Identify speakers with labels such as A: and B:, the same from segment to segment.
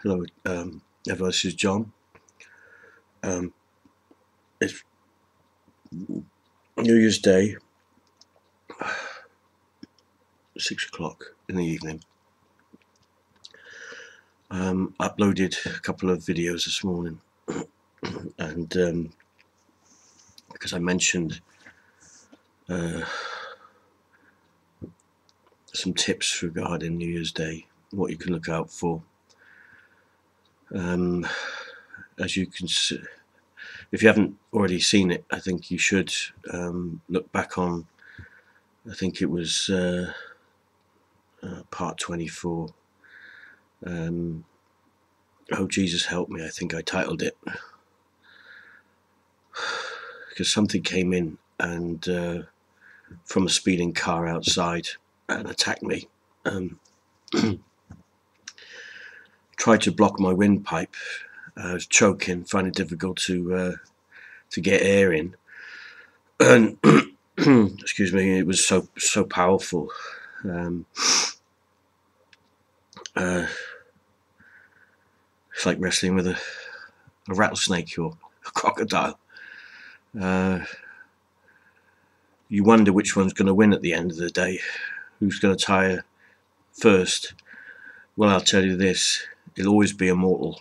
A: Hello, everyone. This is John. It's New Year's Day, 6 o'clock in the evening. Uploaded a couple of videos this morning, and because I mentioned some tips regarding New Year's Day, what you can look out for. As you can see, if you haven't already seen it, I think you should look back on, I think it was part 24. Oh Jesus Help Me, I think I titled it, because something came in and from a speeding car outside and attacked me. Tried to block my windpipe. I was choking, finding it difficult to get air in, and excuse me, it was so powerful. It's like wrestling with a rattlesnake or a crocodile. You wonder which one's going to win at the end of the day. Who's going to tire first? Well, I'll tell you this, it'll always be a mortal.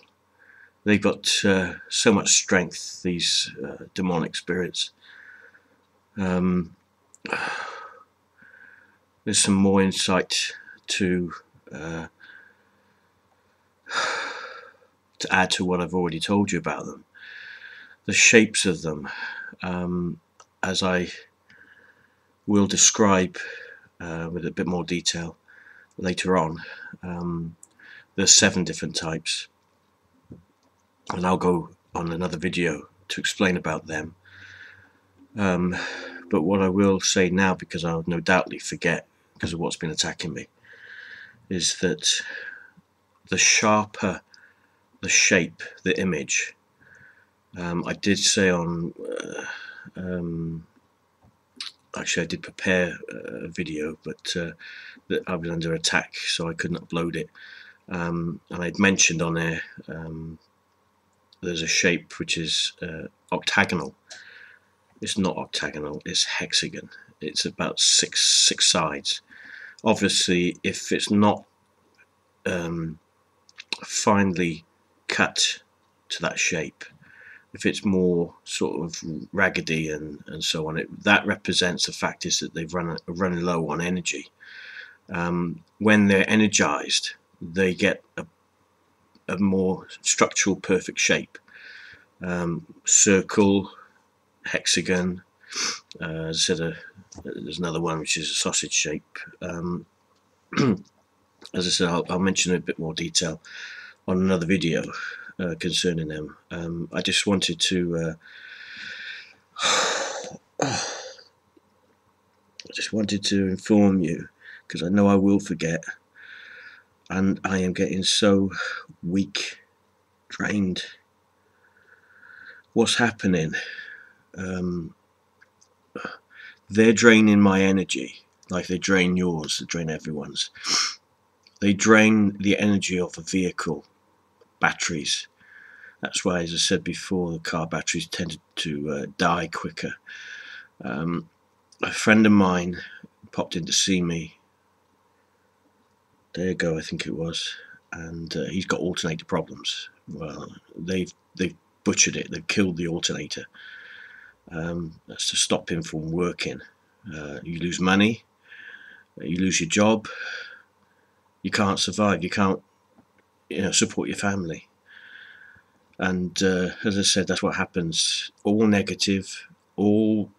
A: They've got so much strength, these demonic spirits. There's some more insight to add to what I've already told you about them. The shapes of them, as I will describe with a bit more detail later on. There's 7 different types, and I'll go on another video to explain about them. But what I will say now, because I'll no doubtly forget because of what's been attacking me, is that the sharper the shape, the image, I did say on actually I did prepare a video, but that I was under attack, so I couldn't upload it. And I'd mentioned on there there's a shape which is octagonal. It's not octagonal, it's hexagon. It's about six sides. Obviously, if it's not finely cut to that shape, if it's more sort of raggedy and so on, that represents the fact is that they've run low on energy. When they're energized, they get a more structural perfect shape. Circle, hexagon, as I said, there's another one which is a sausage shape. As I said, I'll mention in a bit more detail on another video concerning them. I just wanted to inform you, because I know I will forget, and I am getting so weak, drained. What's happening? They're draining my energy like they drain yours, they drain everyone's. They drain the energy of a vehicle, batteries. That's why, as I said before, the car batteries tend to die quicker. A friend of mine popped in to see me a day ago, I think it was, and he's got alternator problems. Well, they've butchered it. They've killed the alternator. That's to stop him from working. You lose money, you lose your job, you can't survive, you can't support your family. And as I said, that's what happens. All negative, all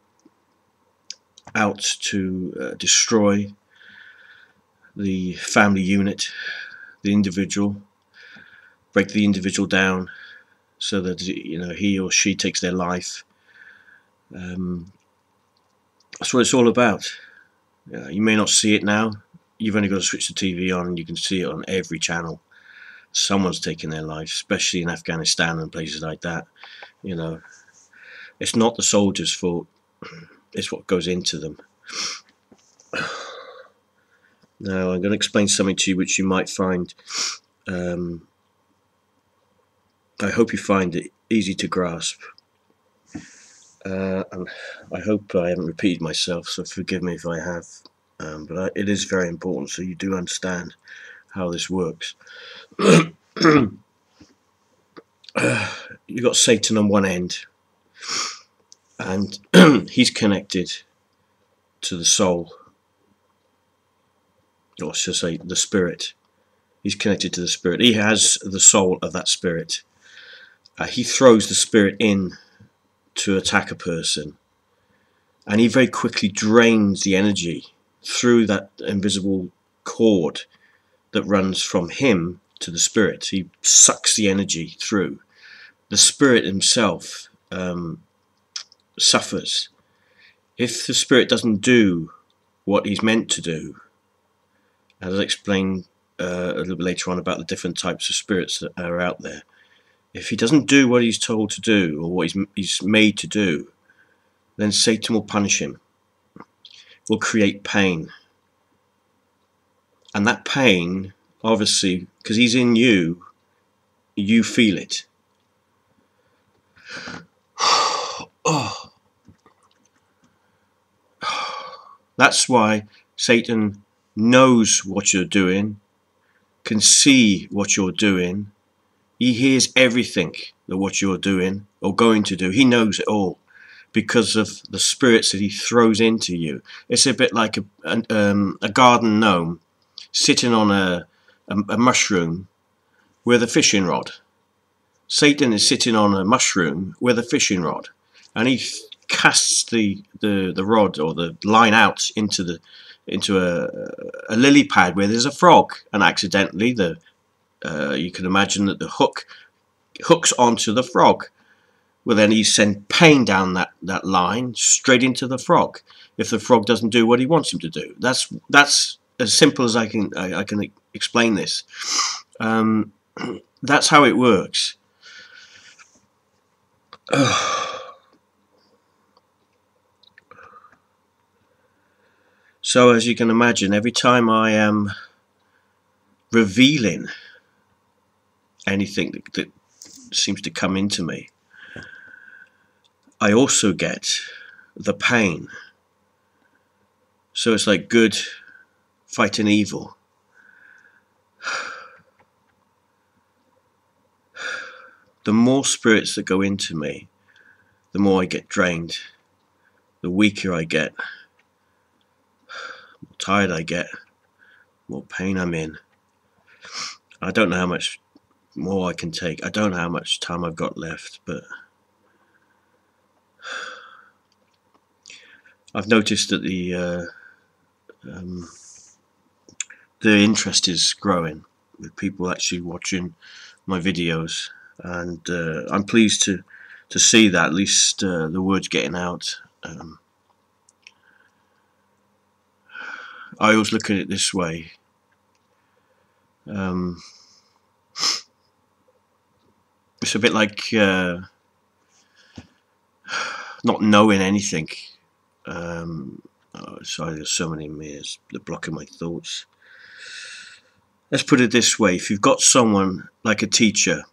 A: out to destroy the family unit, the individual, break the individual down so that he or she takes their life. That's what it's all about. You may not see it now. You've only got to switch the TV on and you can see it on every channel. Someone's taking their life, especially in Afghanistan and places like that. It's not the soldiers' fault, it's what goes into them. Now I'm going to explain something to you which you might find I hope you find it easy to grasp. And I hope I haven't repeated myself, so forgive me if I have. But it is very important so you do understand how this works. You've got Satan on one end, and he's connected to the soul, or should I say the spirit. He's connected to the spirit. He has the soul of that spirit. He throws the spirit in to attack a person, and he very quickly drains the energy through that invisible cord that runs from him to the spirit. He sucks the energy through. The spirit himself suffers. If the spirit doesn't do what he's meant to do, as I'll explain a little bit later on about the different types of spirits that are out there, if he doesn't do what he's told to do, or what he's made to do, then Satan will punish him, will create pain. And that pain, obviously, because he's in you, you feel it. Oh. That's why Satan knows what you're doing, can see what you're doing. He hears everything that what you're doing or going to do. He knows it all because of the spirits that he throws into you. It's a bit like a garden gnome sitting on a mushroom with a fishing rod. Satan is sitting on a mushroom with a fishing rod, and he casts the rod or the line out into a lily pad where there's a frog, and accidentally you can imagine that the hook hooks onto the frog. Well, then he sends pain down that line straight into the frog if the frog doesn't do what he wants him to do. That's as simple as I can explain this. That's how it works. So as you can imagine, every time I am revealing anything that seems to come into me, I also get the pain. So it's like good fighting evil. The more spirits that go into me, the more I get drained, the weaker I get, the more tired I get, the more pain I'm in. I don't know how much more I can take. I don't know how much time I've got left, but I've noticed that the interest is growing with people actually watching my videos, and I'm pleased to see that at least the word's getting out. I always look at it this way. It's a bit like not knowing anything. Sorry, there's so many mirrors that are blocking my thoughts. Let's put it this way: if you've got someone like a teacher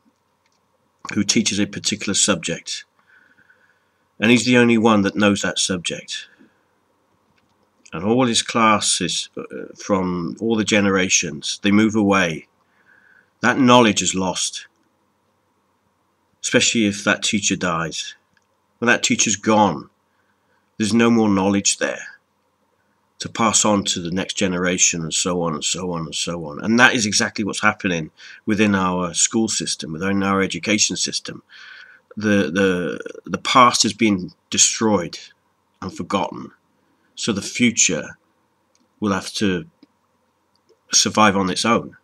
A: who teaches a particular subject, and he's the only one that knows that subject, and all his classes from all the generations, they move away, that knowledge is lost. Especially if that teacher dies. When that teacher's gone, there's no more knowledge there to pass on to the next generation, and so on and so on and so on. And that is exactly what's happening within our school system, within our education system. The past has been destroyed and forgotten, so the future will have to survive on its own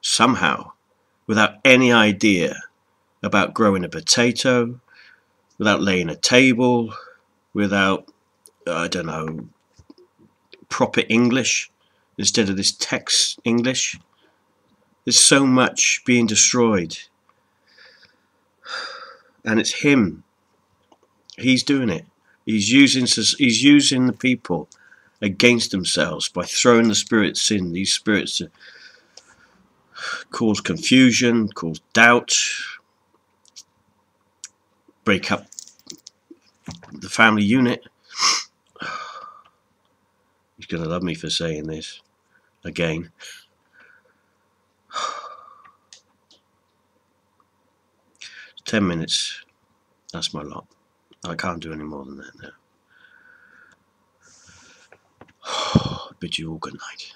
A: somehow, without any idea about growing a potato, without laying a table, without, I don't know, proper English instead of this text English. There's so much being destroyed, and it's him. He's doing it. He's using the people against themselves by throwing the spirits in. These spirits cause confusion, cause doubt, break up the family unit. He's going to love me for saying this again. 10 minutes. That's my lot. I can't do any more than that now. I bid you all good night.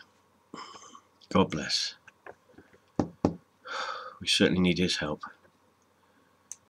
A: God bless. We certainly need his help.